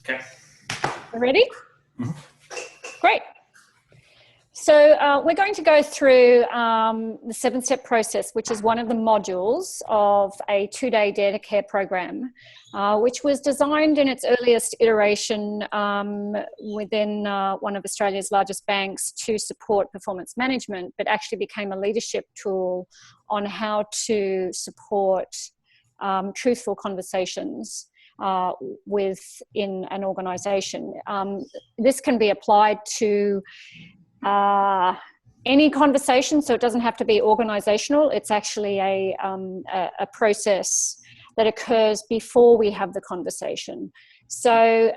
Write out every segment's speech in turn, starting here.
Okay. Ready? Mm-hmm. Great. So we're going to go through the 7-step process, which is one of the modules of a 2-day dare to care program, which was designed in its earliest iteration within one of Australia's largest banks to support performance management, but actually became a leadership tool on how to support truthful conversations within an organisation. This can be applied to any conversation, so it doesn't have to be organisational. It's actually a process that occurs before we have the conversation. So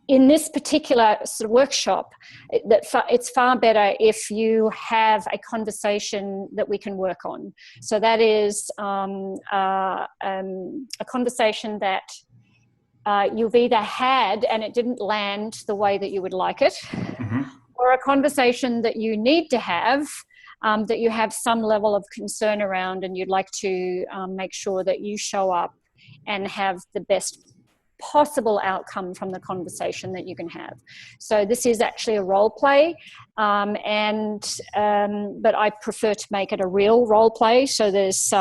in this particular sort of workshop, it's far better if you have a conversation that we can work on. So that is a conversation that you've either had and it didn't land the way that you would like it, Mm-hmm. or a conversation that you need to have, that you have some level of concern around, and you'd like to make sure that you show up and have the best possible outcome from the conversation that you can have. So this is actually a role play, but I prefer to make it a real role play. So there's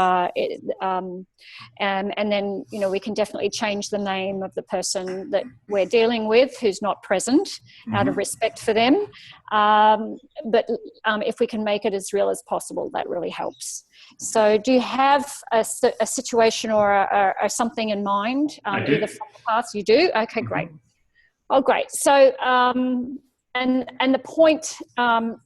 and then, you know, we can definitely change the name of the person that we're dealing with who's not present, mm-hmm. out of respect for them. But if we can make it as real as possible, that really helps. So do you have a situation or something in mind? Either from the past? You do? Okay, great. Oh, great. So, and the point,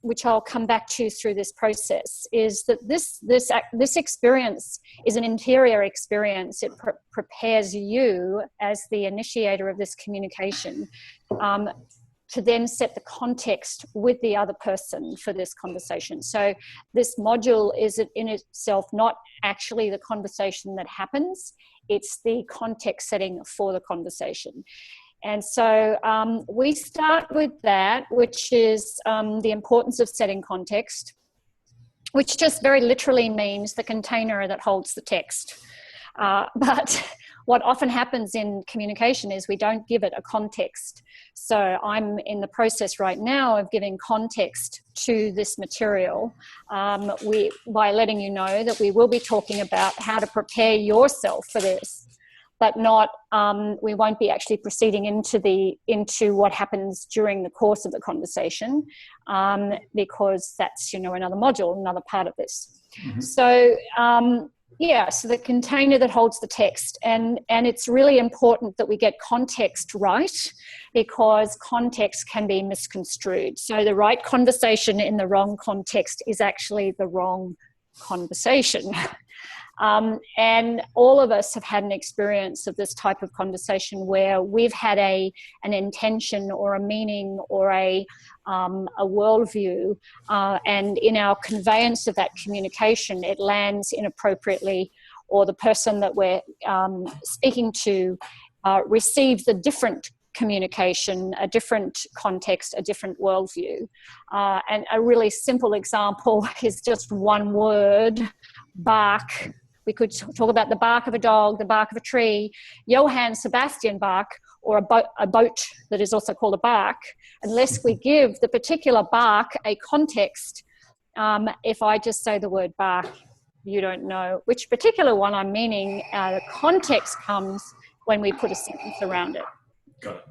which I'll come back to through this process, is that this experience is an interior experience. It prepares you as the initiator of this communication to then set the context with the other person for this conversation. So this module is in itself not actually the conversation that happens, it's the context setting for the conversation. And so we start with that, which is the importance of setting context, which just very literally means the container that holds the text. But what often happens in communication is we don't give it a context. So I'm in the process right now of giving context to this material by letting you know that we will be talking about how to prepare yourself for this, but not we won't be actually proceeding into what happens during the course of the conversation, because that's, you know, another module, another part of this. Mm-hmm. So so the container that holds the text, and it's really important that we get context right, because context can be misconstrued. So the right conversation in the wrong context is actually the wrong conversation. And all of us have had an experience of this type of conversation where we've had an intention or a meaning or a worldview, and in our conveyance of that communication, it lands inappropriately, or the person that we're speaking to receives a different communication, a different context, a different worldview. And a really simple example is just one word: bark. We could talk about the bark of a dog, the bark of a tree, Johann Sebastian Bach, or a boat that is also called a bark. Unless we give the particular bark a context, if I just say the word bark, you don't know which particular one I'm meaning. The context comes when we put a sentence around it. Got it.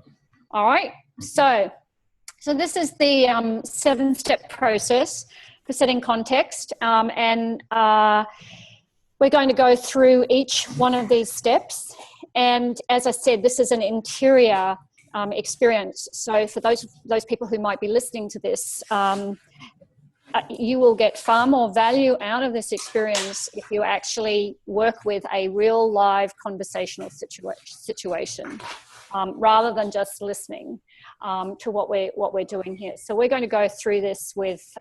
All right. So this is the 7-step process for setting context, and we're going to go through each one of these steps. And as I said, this is an interior experience. So for those people who might be listening to this, you will get far more value out of this experience if you actually work with a real live conversational situation, rather than just listening to what we're doing here. So we're going to go through this with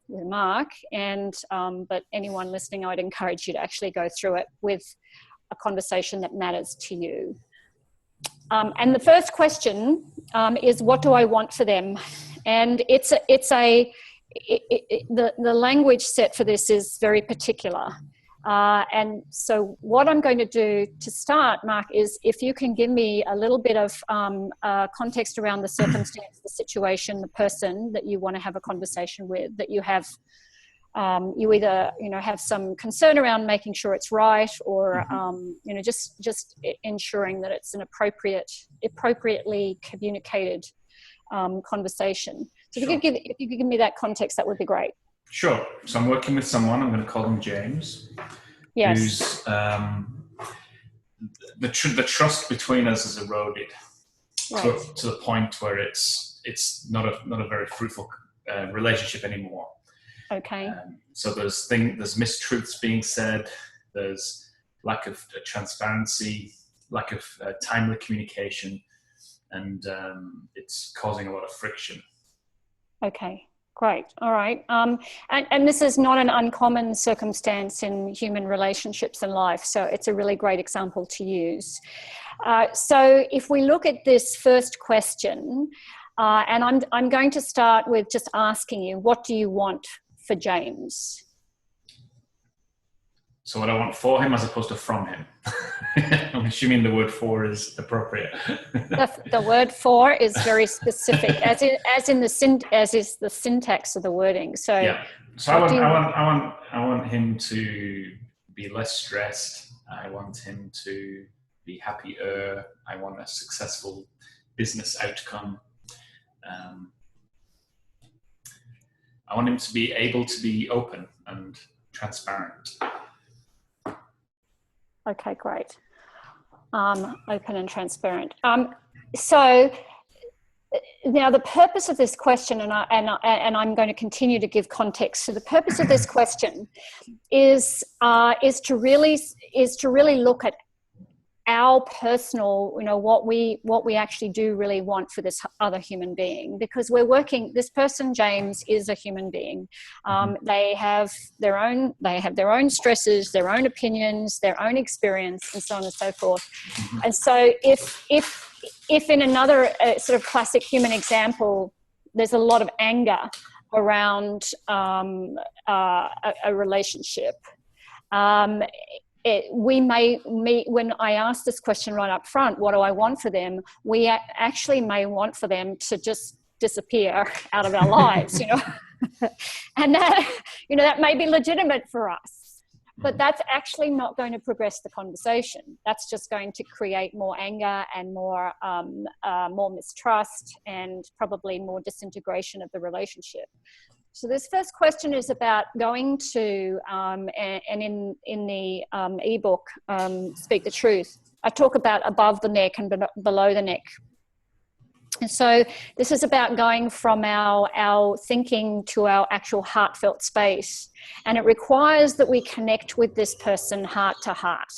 Mark, and but anyone listening, I'd encourage you to actually go through it with a conversation that matters to you. And the first question is, what do I want for them? And the language set for this is very particular. And so what I'm going to do to start, Mark, is if you can give me a little bit of context around the circumstance, the situation, the person that you want to have a conversation with, that you have, you either, have some concern around making sure it's right, or, just ensuring that it's an appropriately communicated conversation. So Sure. if you could give me that context, that would be great. Sure. So I'm working with someone, I'm going to call him James, Yes. who's the trust between us has eroded to the point where it's not a very fruitful relationship anymore. Okay. So there's mistruths being said, there's lack of transparency, lack of timely communication, and it's causing a lot of friction. Okay, great. All right. And this is not an uncommon circumstance in human relationships in life, so it's a really great example to use. So if we look at this first question, and I'm going to start with just asking you, what do you want for James? So what I want for him as opposed to from him. I'm assuming the word for is appropriate. The word for is very specific, as is the syntax of the wording. So yeah. So I want him to be less stressed. I want him to be happier. I want a successful business outcome. I want him to be able to be open and transparent. Okay, great. Open and transparent. So now the purpose of this question, and I'm going to continue to give context. So the purpose of this question is to really look at our personal, what we actually do really want for this other human being, because this person, James, is a human being. They have their own stresses, their own opinions, their own experience, and so on and so forth. And so if in another sort of classic human example, there's a lot of anger around a relationship, we may meet, when I ask this question right up front, what do I want for them? We actually may want for them to just disappear out of our lives, and that may be legitimate for us, but that's actually not going to progress the conversation. That's just going to create more anger and more mistrust, and probably more disintegration of the relationship. So this first question is about going to, and in the ebook, Speak the Truth, I talk about above the neck and below the neck. And so this is about going from our thinking to our actual heartfelt space. And it requires that we connect with this person heart to heart.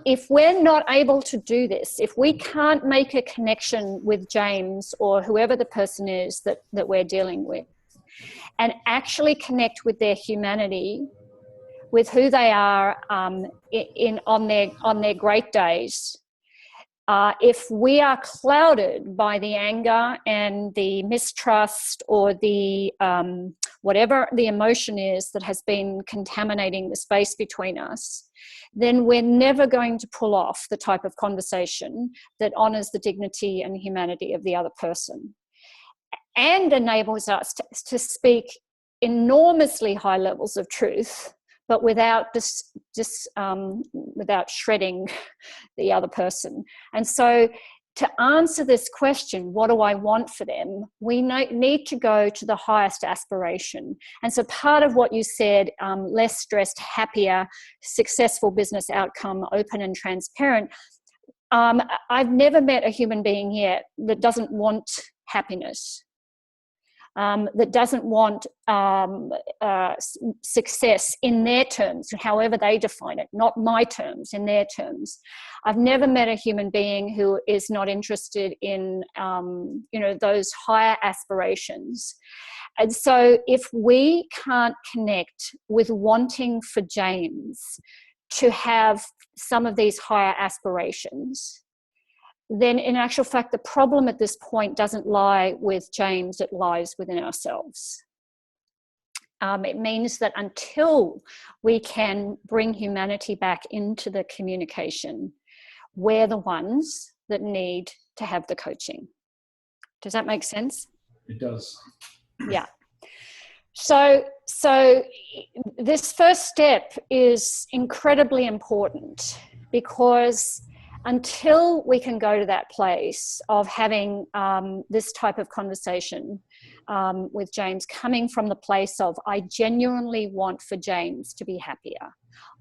If we're not able to do this, if we can't make a connection with James or whoever the person is that we're dealing with, and actually connect with their humanity, with who they are on their great days, if we are clouded by the anger and the mistrust or the whatever the emotion is that has been contaminating the space between us, then we're never going to pull off the type of conversation that honors the dignity and humanity of the other person and enables us to speak enormously high levels of truth, but without without shredding the other person. And so to answer this question, what do I want for them? We need to go to the highest aspiration. And so part of what you said, less stressed, happier, successful business outcome, open and transparent. I've never met a human being yet that doesn't want happiness. That doesn't want success in their terms, however they define it, not my terms, in their terms. I've never met a human being who is not interested in, those higher aspirations. And so if we can't connect with wanting for James to have some of these higher aspirations, then in actual fact, the problem at this point doesn't lie with James, it lies within ourselves. It means that until we can bring humanity back into the communication, we're the ones that need to have the coaching. Does that make sense? It does. Yeah. So this first step is incredibly important, because until we can go to that place of having this type of conversation with James, coming from the place of, I genuinely want for James to be happier.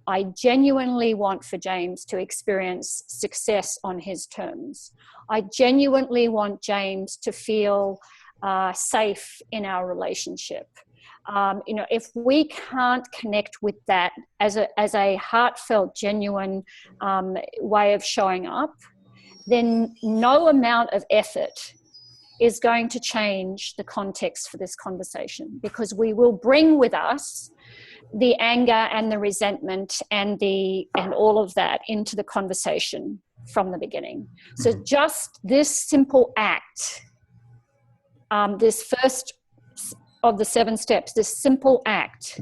I genuinely want for James to experience success on his terms. I genuinely want James to feel safe in our relationship. If we can't connect with that as a heartfelt, genuine way of showing up, then no amount of effort is going to change the context for this conversation, because we will bring with us the anger and the resentment and all of that into the conversation from the beginning. So just this simple act, this first of the 7 steps, this simple act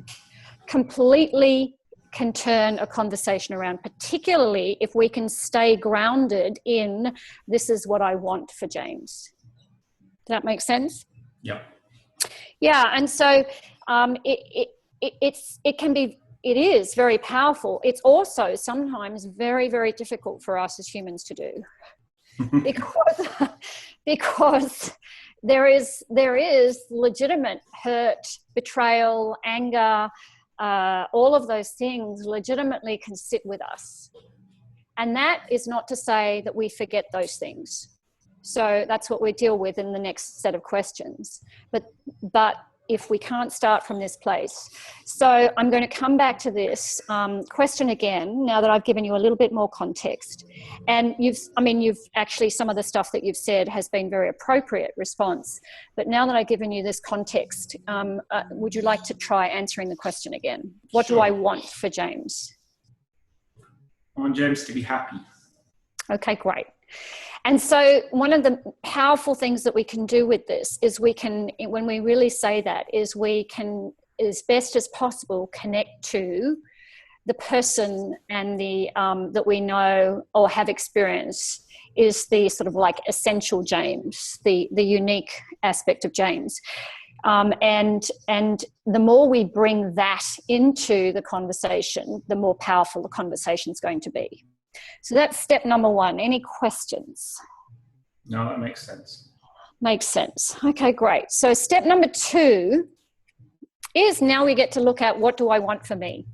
completely can turn a conversation around, particularly if we can stay grounded in, this is what I want for James. Does that make sense? Yeah. Yeah, and so it is very powerful. It's also sometimes very, very difficult for us as humans to do, because there is legitimate hurt, betrayal, anger, all of those things legitimately can sit with us. And that is not to say that we forget those things. So that's what we deal with in the next set of questions. But if we can't start from this place. So I'm going to come back to this question again, now that I've given you a little bit more context. And you've actually, some of the stuff that you've said has been very appropriate response. But now that I've given you this context, would you like to try answering the question again? What do I want for James? I want James to be happy. Okay, great. And so one of the powerful things that we can do with this is when we really say that, is we can, as best as possible, connect to the person and that we know or have experienced is the sort of like essential James, the unique aspect of James. And the more we bring that into the conversation, the more powerful the conversation is going to be. So that's step number 1. Any questions? No, that makes sense. Makes sense. Okay, great. So step number 2 is, now we get to look at, what do I want for me?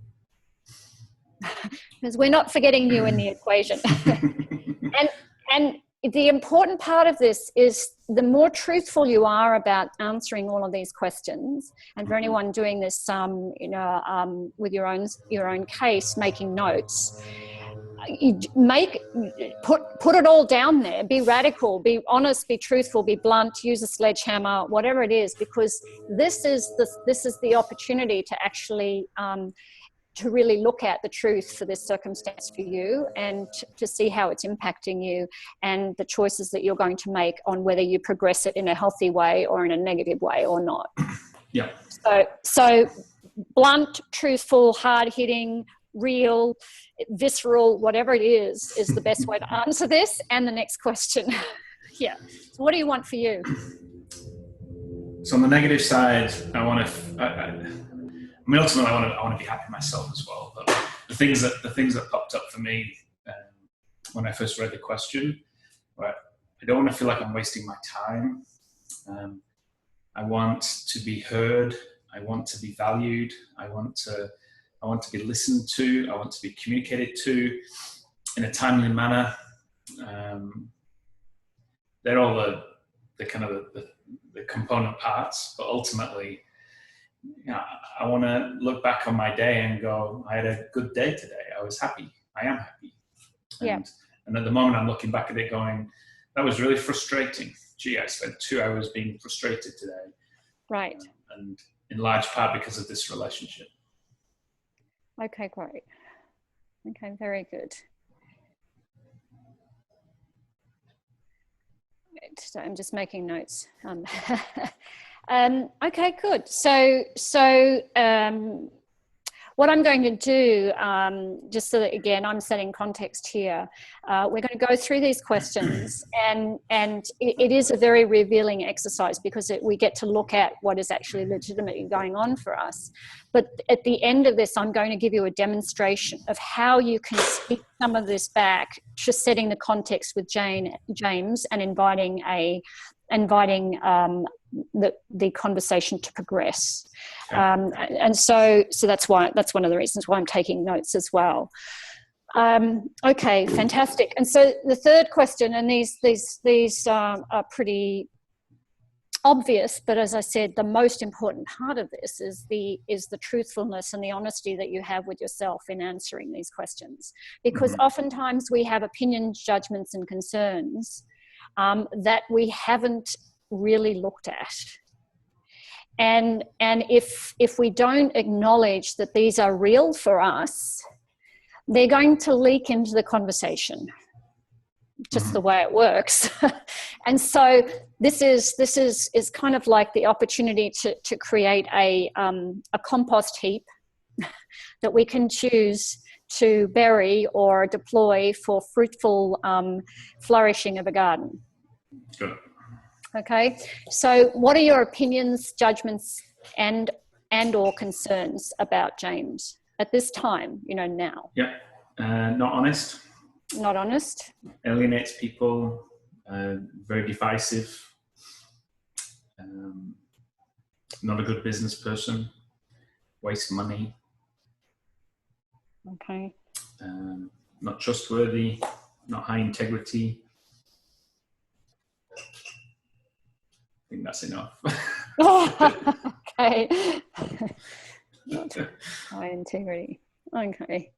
Because we're not forgetting you in the equation. and the important part of this is, the more truthful you are about answering all of these questions, and for anyone doing this, with your own case, making notes, put it all down there. Be radical, be honest, be truthful, be blunt, use a sledgehammer, whatever it is, because this is the opportunity to actually to really look at the truth for this circumstance for you, and to see how it's impacting you, and the choices that you're going to make on whether you progress it in a healthy way or in a negative way or not. Yeah. So blunt, truthful, hard-hitting, real, visceral, whatever it is the best way to answer this and the next question. Yeah. So what do you want for you? So on the negative side, ultimately I want to be happy myself as well. But the things that popped up for me when I first read the question, where I don't want to feel like I'm wasting my time. I want to be heard. I want to be valued. I want to be listened to. I want to be communicated to in a timely manner. They're all the kind of the component parts, but ultimately, I want to look back on my day and go, I had a good day today. I was happy. I am happy. And at the moment, I'm looking back at it going, that was really frustrating. Gee, I spent 2 hours being frustrated today. Right. And in large part because of this relationship. Okay, great. Okay, very good. So I'm just making notes. Okay, good. What I'm going to do, just so that, again, I'm setting context here, we're going to go through these questions, and it is a very revealing exercise, because we get to look at what is actually legitimately going on for us. But at the end of this, I'm going to give you a demonstration of how you can speak some of this back, just setting the context with James, and inviting the conversation to progress. And so that's one of the reasons why I'm taking notes as well. Okay, fantastic. And so the third question, and these are pretty obvious, but as I said, the most important part of this is the truthfulness and the honesty that you have with yourself in answering these questions, because oftentimes we have opinions, judgments, and concerns that we haven't really looked at. And if we don't acknowledge that these are real for us, they're going to leak into the conversation, just the way it works. And so this is kind of like the opportunity to create a compost heap that we can choose to bury or deploy for fruitful flourishing of a garden. Good. Okay, so what are your opinions, judgments, and or concerns about James at this time, now? Yeah. Not honest. Not honest. Alienates people. Very divisive. Not a good business person. Wastes money. Okay. Not trustworthy. Not high integrity. I think that's enough. Okay. Not high integrity. Okay.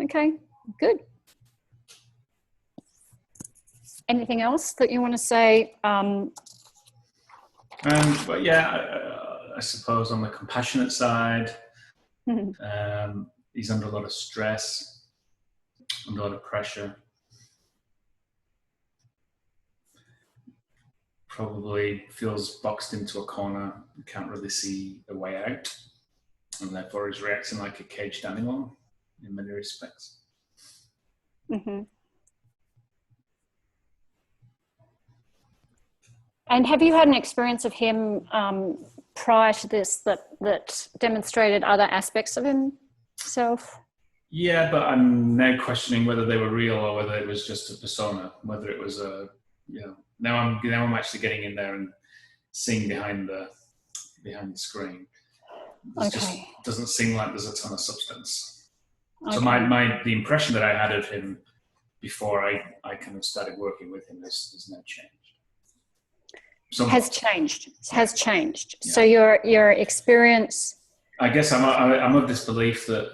Okay, good. Anything else that you want to say? But yeah, I suppose on the compassionate side, he's under a lot of stress, under a lot of pressure. Probably feels boxed into a corner, can't really see a way out, and therefore is reacting like a caged animal in many respects. Mm-hmm. And have you had an experience of him prior to this that demonstrated other aspects of himself? Yeah, but I'm now questioning whether they were real or whether it was just a persona, whether it was now I'm actually getting in there and seeing behind the screen. It just doesn't seem like there's a ton of substance. Okay. So the impression that I had of him before I kind of started working with him has now changed. Has changed. Yeah. So your experience. I guess I'm of this belief that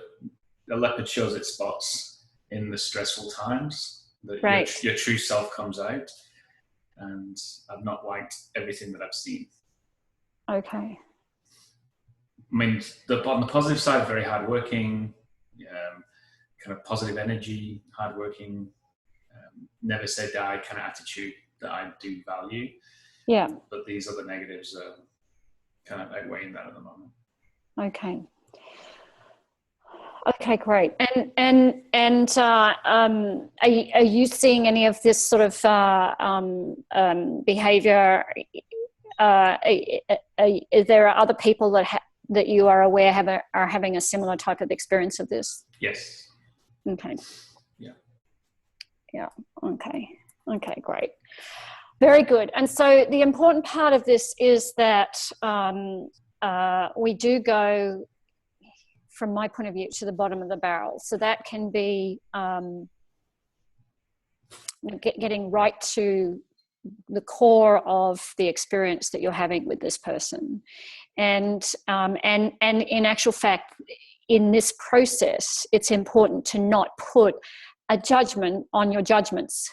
a leopard shows its spots in the stressful times. That your true self comes out. And I've not liked everything that I've seen. Okay. I mean, on the positive side, very hardworking, kind of positive energy, hardworking, never say die kind of attitude that I do value. Yeah. But these other negatives are kind of outweighing that at the moment. Okay. Okay, great. And are you seeing any of this sort of behaviour? Is there other people that you are aware are having a similar type of experience of this? Yes. Okay. Yeah. Yeah. Okay. Okay, great. Very good. And so the important part of this is that we do go, from my point of view, to the bottom of the barrel. So that can be getting right to the core of the experience that you're having with this person. And in actual fact, in this process, it's important to not put a judgment on your judgments,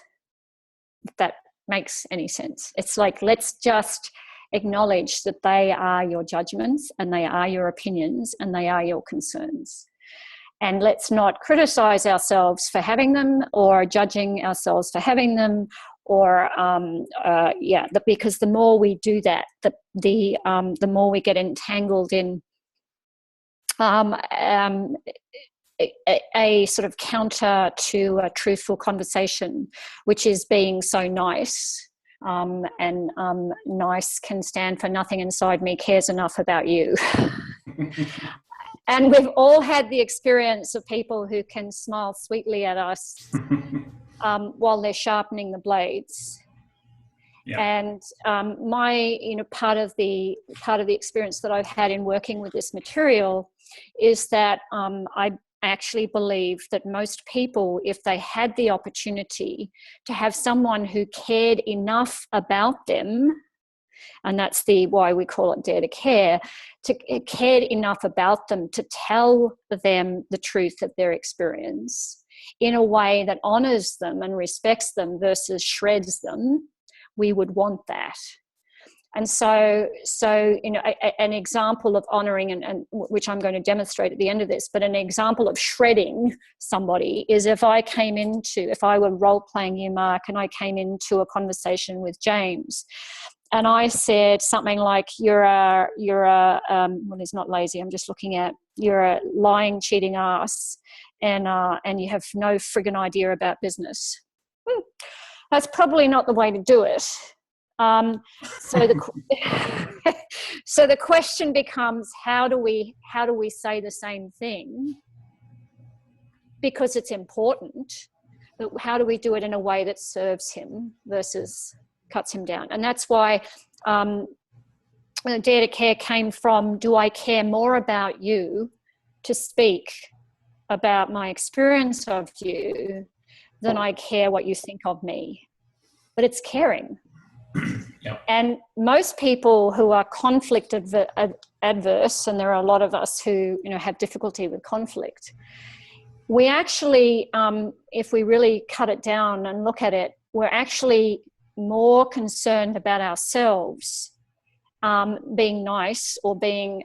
if that makes any sense. It's like, let's just acknowledge that they are your judgments and they are your opinions and they are your concerns. And let's not criticize ourselves for having them or judging ourselves for having them or because the more we do that, the more we get entangled in a sort of counter to a truthful conversation, which is being so nice. Nice can stand for nothing inside me cares enough about you. And we've all had the experience of people who can smile sweetly at us while they're sharpening the blades. Yeah. And my, part of the experience that I've had in working with this material is that I actually believe that most people, if they had the opportunity to have someone who cared enough about them, and that's why we call it Dare to Care, cared enough about them to tell them the truth of their experience in a way that honors them and respects them versus shreds them, we would want that. And so an example of honoring, and which I'm going to demonstrate at the end of this, but an example of shredding somebody is if I were role-playing you, Mark, and I came into a conversation with James, and I said something like, well, he's not lazy, I'm just looking at, you're a lying, cheating ass, and you have no friggin' idea about business. That's probably not the way to do it. So the question becomes, how do we say the same thing? Because it's important, but how do we do it in a way that serves him versus cuts him down? And that's why Dare to Care came from, do I care more about you to speak about my experience of you than I care what you think of me? But it's caring. Yep. And most people who are conflict adverse, and there are a lot of us who have difficulty with conflict, we actually, if we really cut it down and look at it, we're actually more concerned about ourselves being nice or being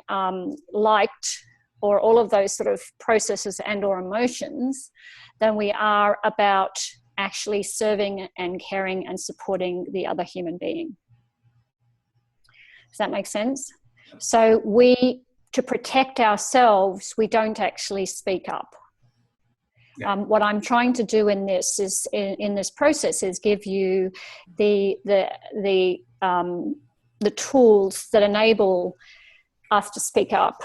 liked, or all of those sort of processes and or emotions, than we are about actually serving and caring and supporting the other human being. Does that make sense? So to protect ourselves, we don't actually speak up. Yeah. What I'm trying to do in this process is give you the tools that enable us to speak up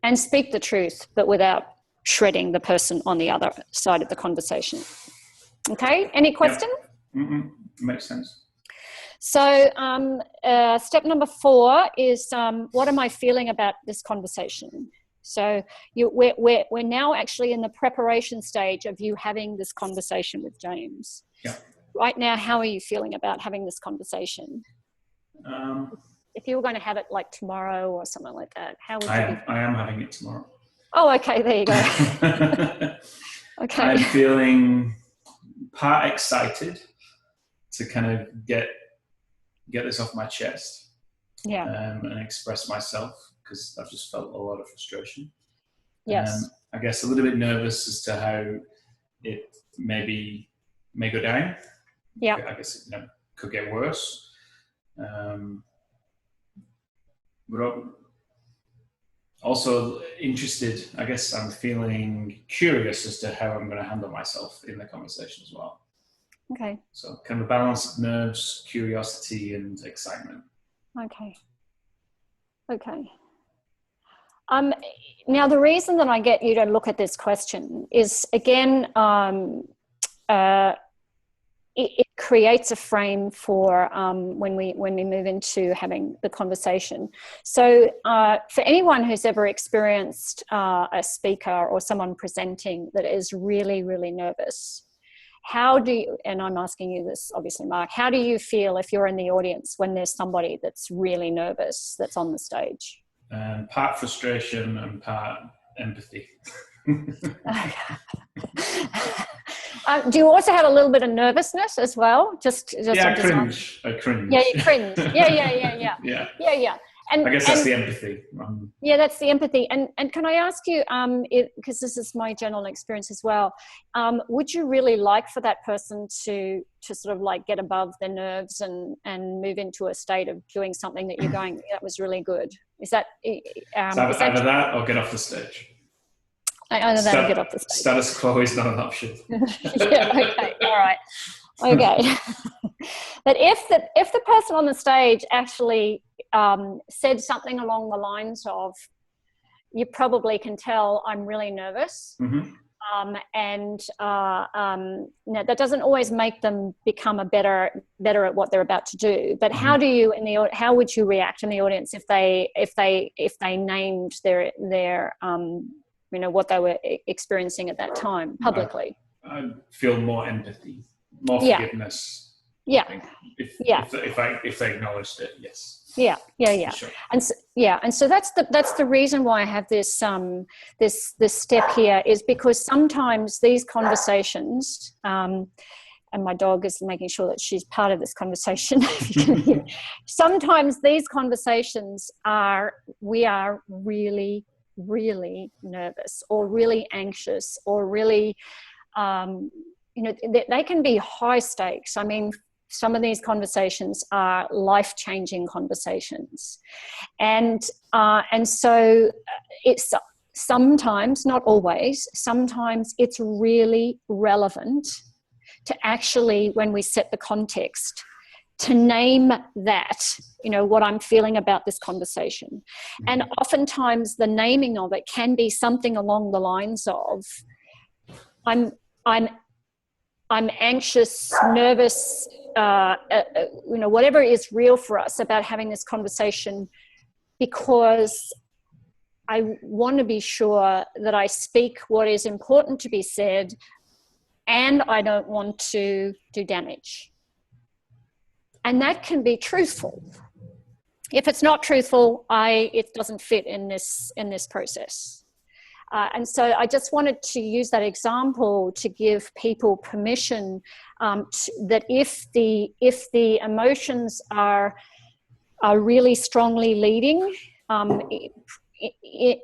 and speak the truth, but without shredding the person on the other side of the conversation. Okay, any question? Yep. Makes sense. So step number 4 is what am I feeling about this conversation? So we're now actually in the preparation stage of you having this conversation with James. Yeah. Right now, how are you feeling about having this conversation? If you were going to have it like tomorrow or something like that, how would you be? I am having it tomorrow. Oh, okay, there you go. Okay. I'm feeling part excited to kind of get this off my chest, and express myself, because I've just felt a lot of frustration. Yes. I guess a little bit nervous as to how it may go down. Yeah. I guess it could get worse. But also interested, I guess I'm feeling curious as to how I'm going to handle myself in the conversation as well. Okay. So kind of a balance of nerves, curiosity, and excitement. Okay. Now, the reason that I get you to look at this question is, again, it creates a frame for when we move into having the conversation. So for anyone who's ever experienced a speaker or someone presenting that is really, really nervous, how do you, and I'm asking you this obviously, Mark, how do you feel if you're in the audience when there's somebody that's really nervous that's on the stage? Part frustration and part empathy. Do you also have a little bit of nervousness as well? Just I cringe. Yeah, you cringe. Yeah. Yeah. I guess that's the empathy. Yeah, that's the empathy. And can I ask you, because this is my general experience as well, would you really like for that person to sort of like get above their nerves and move into a state of doing something that you're going, that was really good? Is that Either that or get off the stage. Either that or get off the stage. Status quo is not an option. Yeah, okay, all right. Okay. But if the person on the stage actually said something along the lines of, you probably can tell I'm really nervous. Mm-hmm. Now that doesn't always make them become better at what they're about to do. But how do you how would you react in the audience if they named their what they were experiencing at that time publicly? I'd feel more empathy, more forgiveness. Yeah. If they acknowledged it, yes. Yeah. Sure. And so that's the reason why I have this this step here, is because sometimes these conversations, and my dog is making sure that she's part of this conversation. Sometimes these conversations we are really, really nervous or really anxious or really, they can be high stakes. I mean, some of these conversations are life-changing conversations. And so it's sometimes, not always, sometimes it's really relevant to actually, when we set the context, to name that, what I'm feeling about this conversation. And oftentimes the naming of it can be something along the lines of, I'm anxious, nervous, whatever is real for us about having this conversation, because I want to be sure that I speak what is important to be said, and I don't want to do damage. And that can be truthful. If it's not truthful, it doesn't fit in this process. And so I just wanted to use that example to give people permission that if the emotions are really strongly leading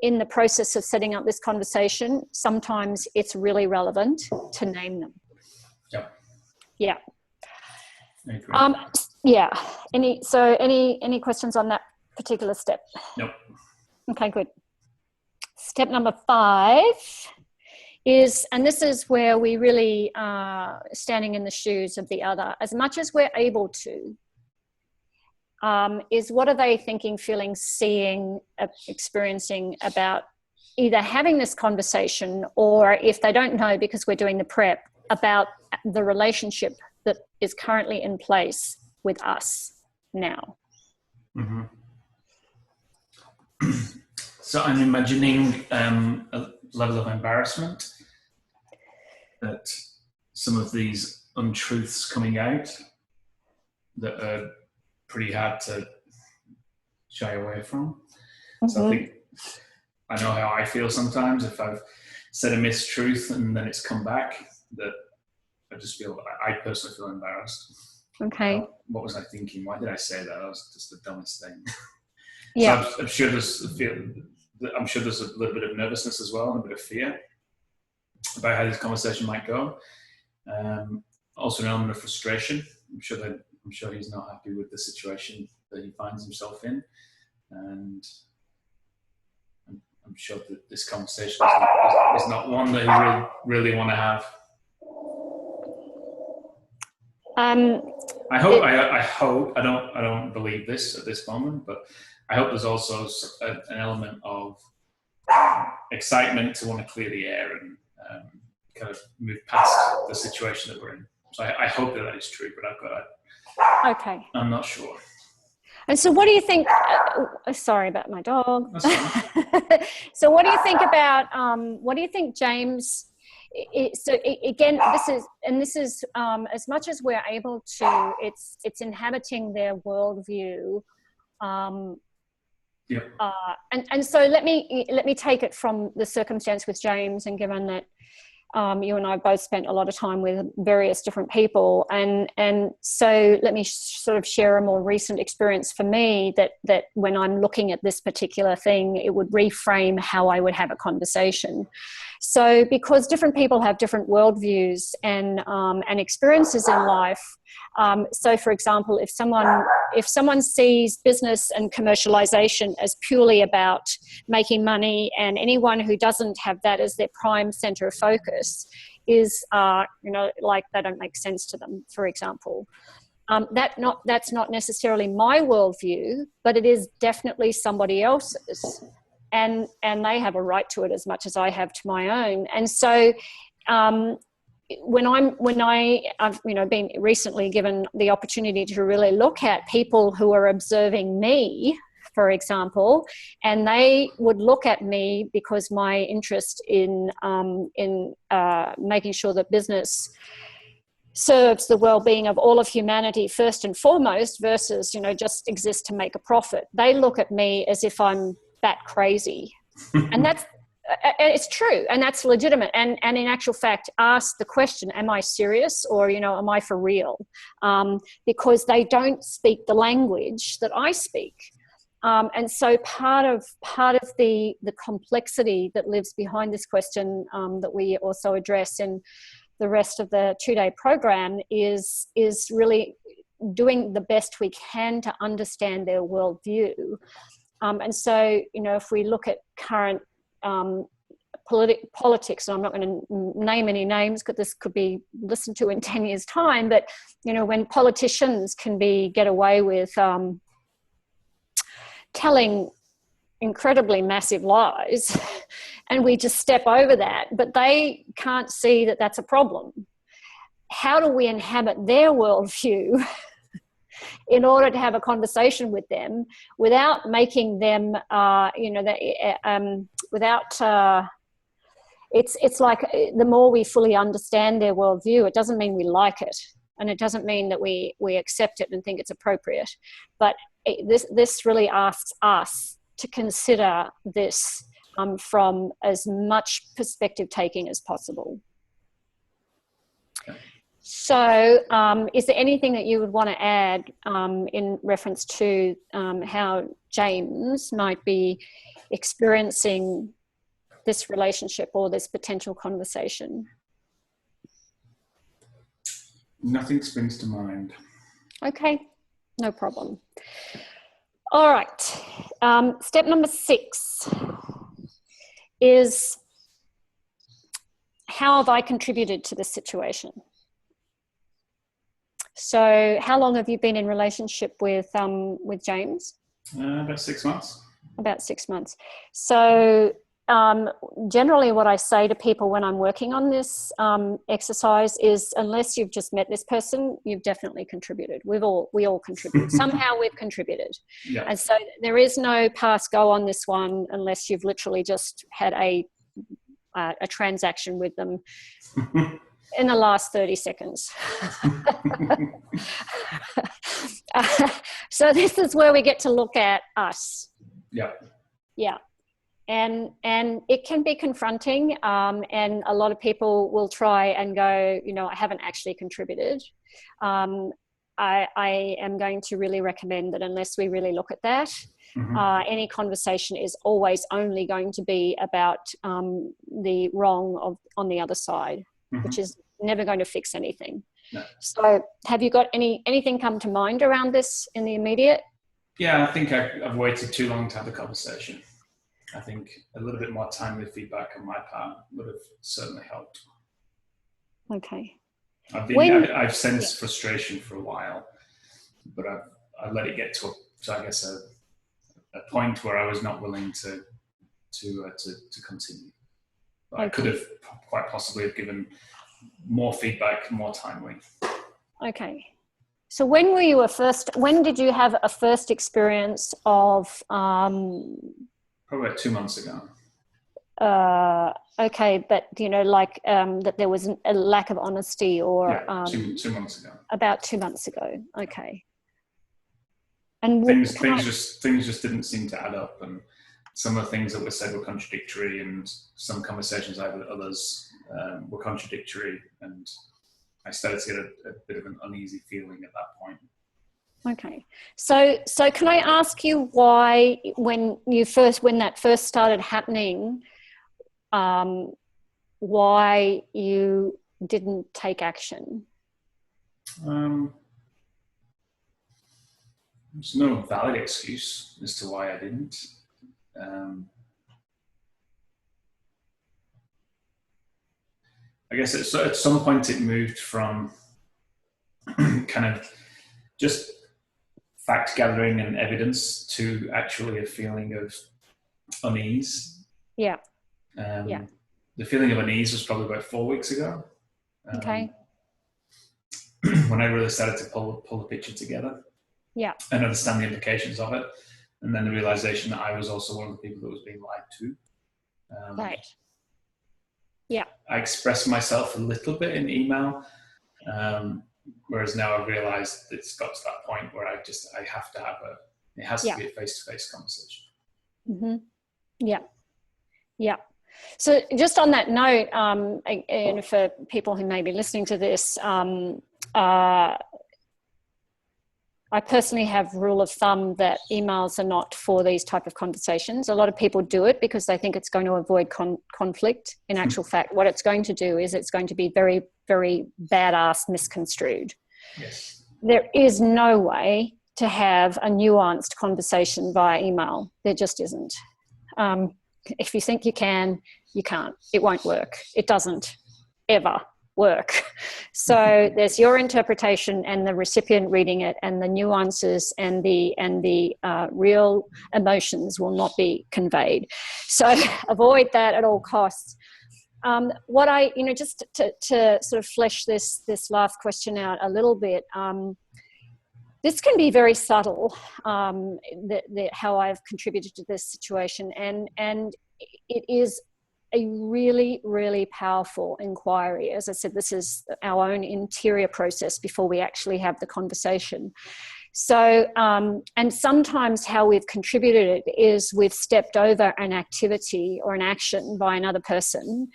in the process of setting up this conversation, sometimes it's really relevant to name them. Yeah. I agree. Yeah. Any questions on that particular step? Nope. Okay, good. Step number 5 is, and this is where we really are standing in the shoes of the other, as much as we're able to, is what are they thinking, feeling, seeing, experiencing about either having this conversation, or if they don't know because we're doing the prep, about the relationship that is currently in place with us now. Mm-hmm. So I'm imagining a level of embarrassment that some of these untruths coming out that are pretty hard to shy away from. Mm-hmm. So I know how I feel sometimes if I've said a mistruth and then it's come back, that I personally feel embarrassed. Okay. What was I thinking? Why did I say that? That was just the dumbest thing. Yeah. So I'm sure there's a little bit of nervousness as well, and a bit of fear about how this conversation might go. Also an element of frustration. I'm sure he's not happy with the situation that he finds himself in, and I'm sure that this conversation is not one that he really want to have. I hope. I don't believe this at this moment, but I hope there's also an element of excitement to want to clear the air and kind of move past the situation that we're in. So I hope that is true, but Okay. I'm not sure. And so what do you think, sorry about my dog. That's fine. So what do you think James, so again, this is as much as we're able to, it's inhabiting their worldview. Yep. And so let me take it from the circumstance with James, and given that You and I both spent a lot of time with various different people, and so let me sort of share a more recent experience for me that when I'm looking at this particular thing, it would reframe how I would have a conversation. So because different people have different worldviews and experiences in life. So for example, if someone sees business and commercialization as purely about making money, and anyone who doesn't have that as their prime center of focus is, like they don't make sense to them, for example. That's not necessarily my worldview, but it is definitely somebody else's. And they have a right to it as much as I have to my own. And so when I've been recently given the opportunity to really look at people who are observing me, for example, and they would look at me because my interest in making sure that business serves the well-being of all of humanity first and foremost versus just exist to make a profit. They look at me as if I'm that crazy, and it's true, and that's legitimate, and in actual fact ask the question, am I serious, or am I for real? Because they don't speak the language that I speak, and so part of the complexity that lives behind this question that we also address in the rest of the 2-day program is really doing the best we can to understand their worldview. And so, if we look at current politics, and I'm not going to name any names because this could be listened to in 10 years' time, but, when politicians can get away with telling incredibly massive lies, and we just step over that, but they can't see that that's a problem. How do we inhabit their worldview in order to have a conversation with them without making them, it's like the more we fully understand their worldview, it doesn't mean we like it, and it doesn't mean that we accept it and think it's appropriate, but this really asks us to consider this from as much perspective taking as possible. So is there anything that you would want to add in reference to how James might be experiencing this relationship or this potential conversation? Nothing springs to mind. Okay, no problem. All right. Step number 6 is, how have I contributed to this situation? So how long have you been in relationship with James? About 6 months. About 6 months. So generally what I say to people when I'm working on this exercise is, unless you've just met this person, you've definitely contributed. We all contribute. Somehow we've contributed. Yeah. And so there is no pass go on this one unless you've literally just had a transaction with them in the last 30 seconds. So this is where we get to look at us. Yeah. Yeah. And it can be confronting, and a lot of people will try and go, I haven't actually contributed. I am going to really recommend that unless we really look at that, any conversation is always only going to be about the wrong on the other side, which is never going to fix anything. No. So have you got anything come to mind around this in the immediate? Yeah, I think I've waited too long to have the conversation. I think a little bit more timely feedback on my part would have certainly helped. Okay. I've sensed frustration for a while, but I've let it get to I guess a point where I was not willing to continue. But I could have quite possibly have given more feedback, more timely. Okay. So when did you have a first experience of probably about 2 months ago. Okay, but that there was a lack of honesty, or 2 months ago. About 2 months ago. Okay. And things just didn't seem to add up, and some of the things that were said were contradictory, and some conversations I had with others were contradictory, and I started to get a bit of an uneasy feeling at that point. Okay. So can I ask you why, when that first started happening, why you didn't take action? There's no valid excuse as to why I didn't. I guess at some point it moved from kind of just fact gathering and evidence to actually a feeling of unease. Yeah. The feeling of unease was probably about 4 weeks ago. Okay. When I really started to pull the picture together. Yeah. And understand the implications of it. And then the realization that I was also one of the people that was being lied to. Right. Yeah. I expressed myself a little bit in email, whereas now I've realized it's got to that point where I have to have it has to be a face-to-face conversation. Mm-hmm. Yeah. Yeah. So just on that note, and for people who may be listening to this, I personally have rule of thumb that emails are not for these type of conversations. A lot of people do it because they think it's going to avoid conflict. In actual fact, what it's going to do is it's going to be very, very badass misconstrued. Yes. There is no way to have a nuanced conversation via email. There just isn't. If you think you can, you can't. It won't work. It doesn't ever work. So there's your interpretation and the recipient reading it, and the nuances and the real emotions will not be conveyed. So avoid that at all costs. What I, just to sort of flesh this last question out a little bit, this can be very subtle, how I've contributed to this situation, and it is a really, really powerful inquiry. As I said, this is our own interior process before we actually have the conversation. So, and sometimes how we've contributed it is we've stepped over an activity or an action by another person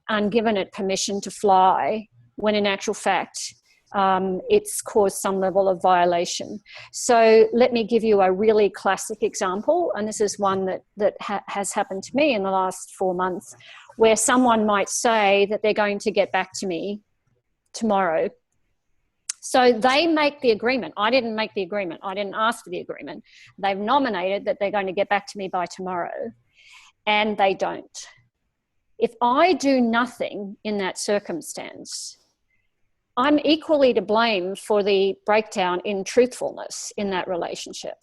and given it permission to fly, when in actual fact, it's caused some level of violation. So let me give you a really classic example, and this is one that has happened to me in the last 4 months, where someone might say that they're going to get back to me tomorrow. So they make the agreement. I didn't make the agreement. I didn't ask for the agreement. They've nominated that they're going to get back to me by tomorrow, and they don't. If I do nothing in that circumstance, I'm equally to blame for the breakdown in truthfulness in that relationship.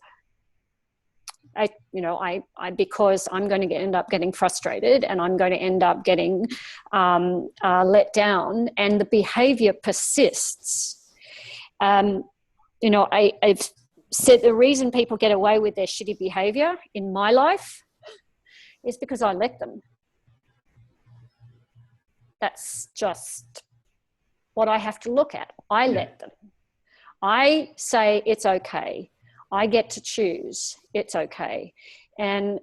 Because I'm going to end up getting frustrated, and I'm going to end up getting let down, and the behavior persists. I've said the reason people get away with their shitty behavior in my life is because I let them. That's just what I have to look at. I let them. I say it's okay. I get to choose. It's okay. And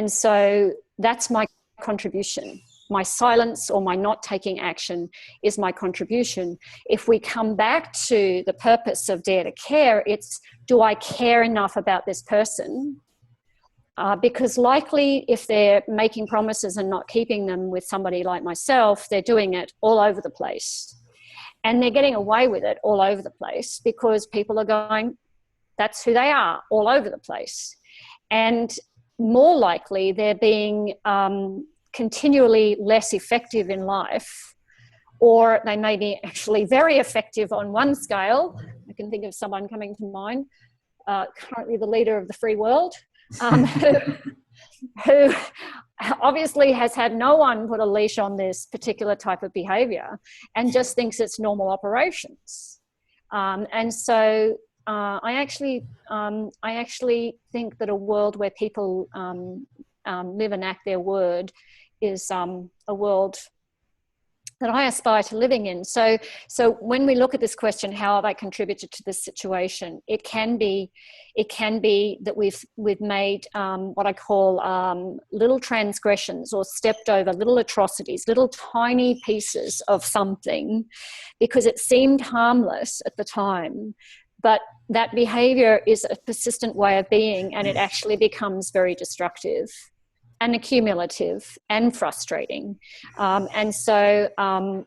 so that's my contribution. My silence or my not taking action is my contribution. If we come back to the purpose of Dare to Care, it's, do I care enough about this person? Because likely if they're making promises and not keeping them with somebody like myself, they're doing it all over the place. And they're getting away with it all over the place because people are going, that's who they are, all over the place. And more likely they're being continually less effective in life, or they may be actually very effective on one scale. I can think of someone coming to mind, currently the leader of the free world, who obviously has had no one put a leash on this particular type of behavior and just thinks it's normal operations. And so I actually think that a world where people live and act their word is a world that I aspire to living in. So when we look at this question, how have I contributed to this situation? It can be that we've made what I call little transgressions, or stepped over little atrocities, little tiny pieces of something, because it seemed harmless at the time, but that behavior is a persistent way of being, and it actually becomes very destructive and accumulative and frustrating. And so,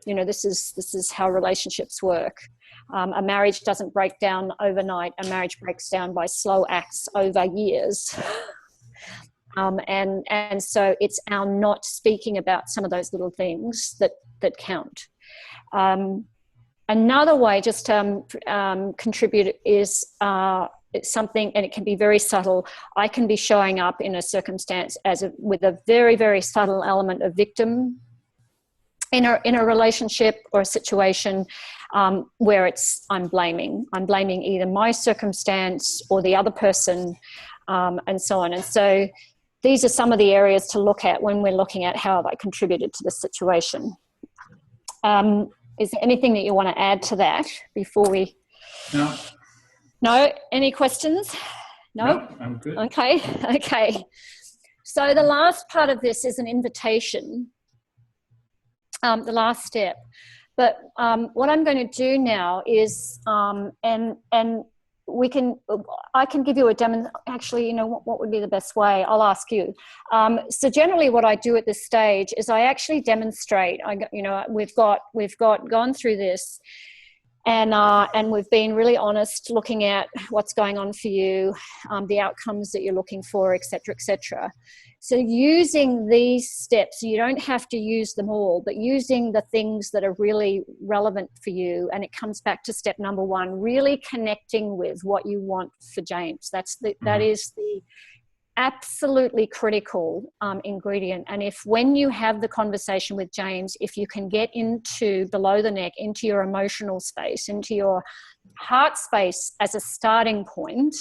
this is how relationships work. A marriage doesn't break down overnight. A marriage breaks down by slow acts over years. And so it's our not speaking about some of those little things that count. Another way just to contribute is something, and it can be very subtle. I can be showing up in a circumstance with a very, very subtle element of victim in a relationship or a situation where I'm blaming either my circumstance or the other person, and so on. And so these are some of the areas to look at when we're looking at how have I contributed to this situation. Is there anything that you want to add to that before we? No. No? Any questions? No, I'm good. Okay. So the last part of this is an invitation, the last step. But what I'm going to do now is, I can give you a demo. Actually, what would be the best way? I'll ask you. So generally what I do at this stage is I actually demonstrate. We've gone through this, and we've been really honest, looking at what's going on for you, the outcomes that you're looking for, et cetera. So using these steps, you don't have to use them all, but using the things that are really relevant for you. And it comes back to step number one, really connecting with what you want for James. That is the absolutely critical ingredient. And when you have the conversation with James, if you can get into below the neck, into your emotional space, into your heart space as a starting point,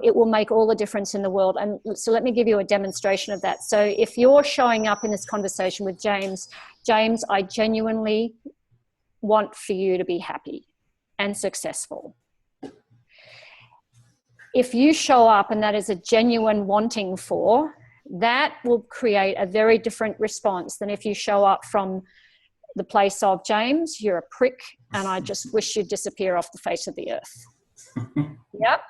it will make all the difference in the world. And so let me give you a demonstration of that. So if you're showing up in this conversation with James, I genuinely want for you to be happy and successful. If you show up and that is a genuine wanting for, that will create a very different response than if you show up from the place of, James, you're a prick and I just wish you'd disappear off the face of the earth. Yep.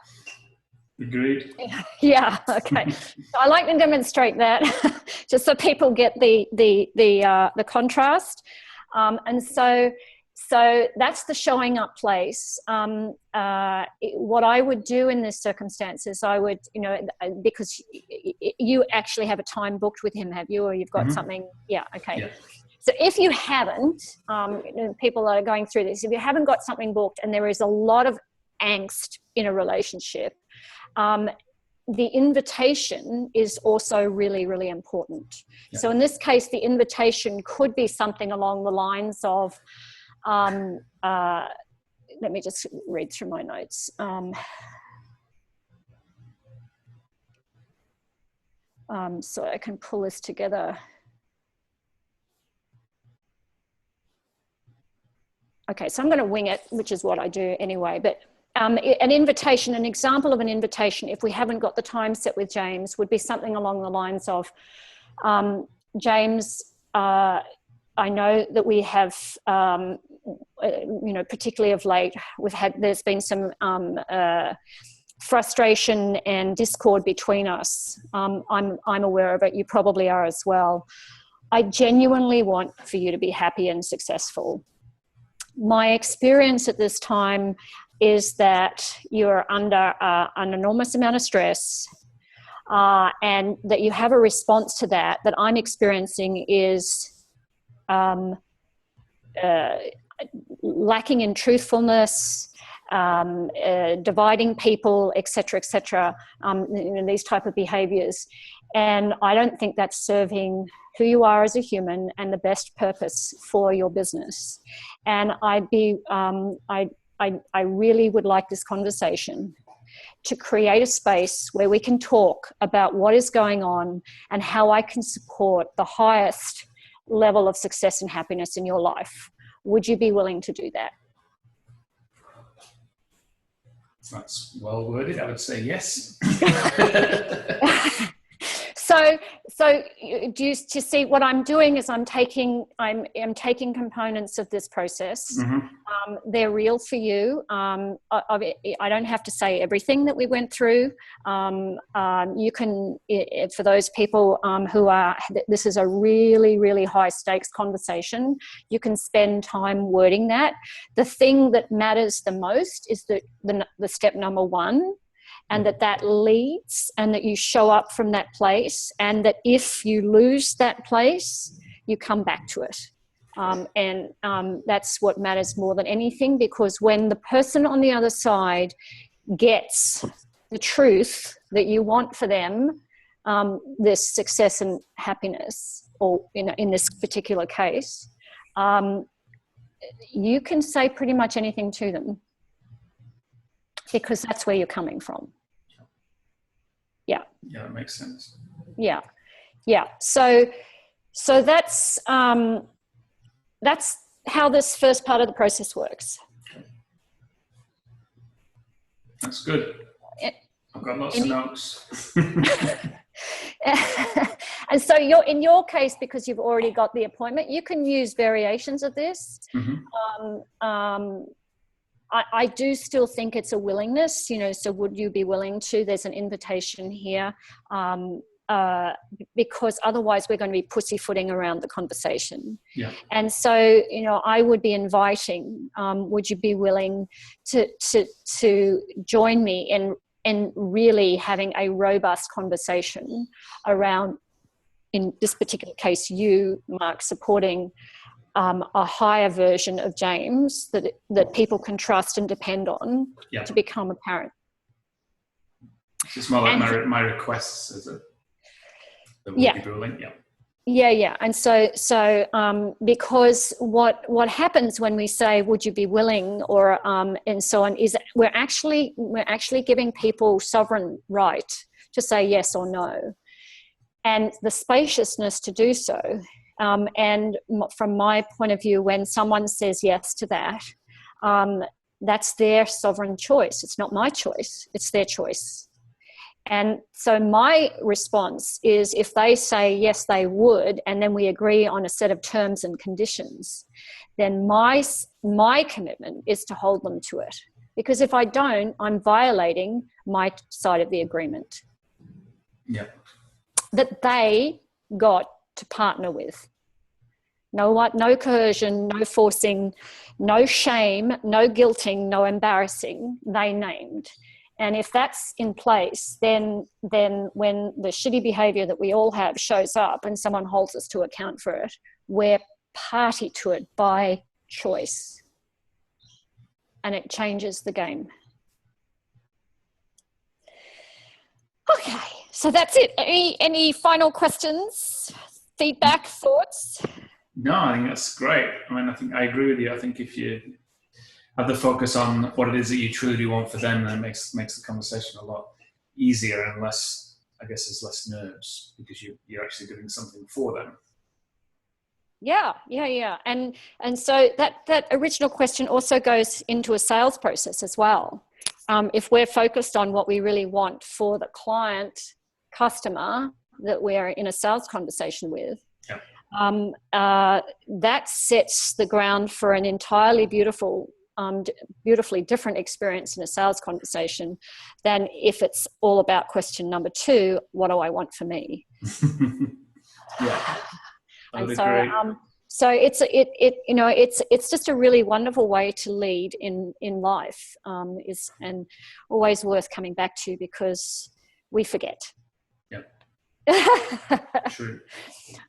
Agreed. Yeah. Okay. So I like to demonstrate that just so people get the contrast. And so that's the showing up place. What I would do in this circumstance is I would, because you actually have a time booked with him, have you? Or you've got something? Yeah. Okay. Yeah. So if you haven't, people that are going through this, if you haven't got something booked and there is a lot of angst in a relationship, the invitation is also really, really important. Yeah. So in this case, the invitation could be something along the lines of, let me just read through my notes. So I can pull this together. Okay, so I'm going to wing it, which is what I do anyway, but an invitation, an example of an invitation, if we haven't got the time set with James, would be something along the lines of, James, I know that we have, particularly of late, there's been some frustration and discord between us. I'm aware of it. You probably are as well. I genuinely want for you to be happy and successful. My experience at this time is that you're under an enormous amount of stress, and that you have a response to that I'm experiencing is lacking in truthfulness, dividing people, et cetera, these type of behaviors. And I don't think that's serving who you are as a human and the best purpose for your business. And I really would like this conversation to create a space where we can talk about what is going on and how I can support the highest level of success and happiness in your life. Would you be willing to do that? That's well worded. I would say yes. So do you see what I'm doing is I'm taking components of this process. Mm-hmm. They're real for you. I don't have to say everything that we went through. You can, for those people who are, this is a really, really high stakes conversation, you can spend time wording that. The thing that matters the most is the step number one, and that leads, and that you show up from that place, and that if you lose that place, you come back to it. That's what matters more than anything, because when the person on the other side gets the truth that you want for them, this success and happiness, or in this particular case, you can say pretty much anything to them, because that's where you're coming from. Yeah, that makes sense. Yeah. So that's how this first part of the process works. That's good. I've got lots of notes. And so in your case, because you've already got the appointment, you can use variations of this. Mm-hmm. I do still think it's a willingness, so would you be willing to? There's an invitation here, because otherwise we're going to be pussyfooting around the conversation. Yeah. And so, I would be inviting, would you be willing to join me in really having a robust conversation around, in this particular case, you, Mark, supporting a higher version of James that people can trust and depend on to become a parent. It's just more like my requests as a the ruling. Yeah. And so because what happens when we say, would you be willing, or and so on, is we're actually giving people sovereign right to say yes or no, and the spaciousness to do so. And from my point of view, when someone says yes to that, that's their sovereign choice. It's not my choice. It's their choice. And so my response is, if they say yes, they would, and then we agree on a set of terms and conditions, then my commitment is to hold them to it. Because if I don't, I'm violating my side of the agreement. Yeah. That they got to partner with. No coercion, no forcing, no shame, no guilting, no embarrassing. They named. And if that's in place, then when the shitty behaviour that we all have shows up and someone holds us to account for it, we're party to it by choice. And it changes the game. Okay, so that's it. Any final questions, feedback, thoughts? No, I think that's great. I think I agree with you. I think if you have the focus on what it is that you truly want for them, then it makes the conversation a lot easier and less, I guess, there's less nerves, because you're actually doing something for them. Yeah. And so that original question also goes into a sales process as well. If we're focused on what we really want for the customer that we're in a sales conversation with, that sets the ground for an entirely beautifully different experience in a sales conversation than if it's all about question number 2, what do I want for me? Yeah. And so it's just a really wonderful way to lead in life, and always worth coming back to, because we forget. True.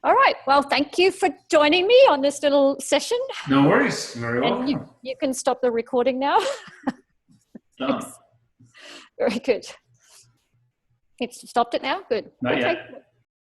All right. Well, thank you for joining me on this little session. No worries. Very welcome. And you can stop the recording now. Done. Very good. It's stopped it now? Good. Not yet.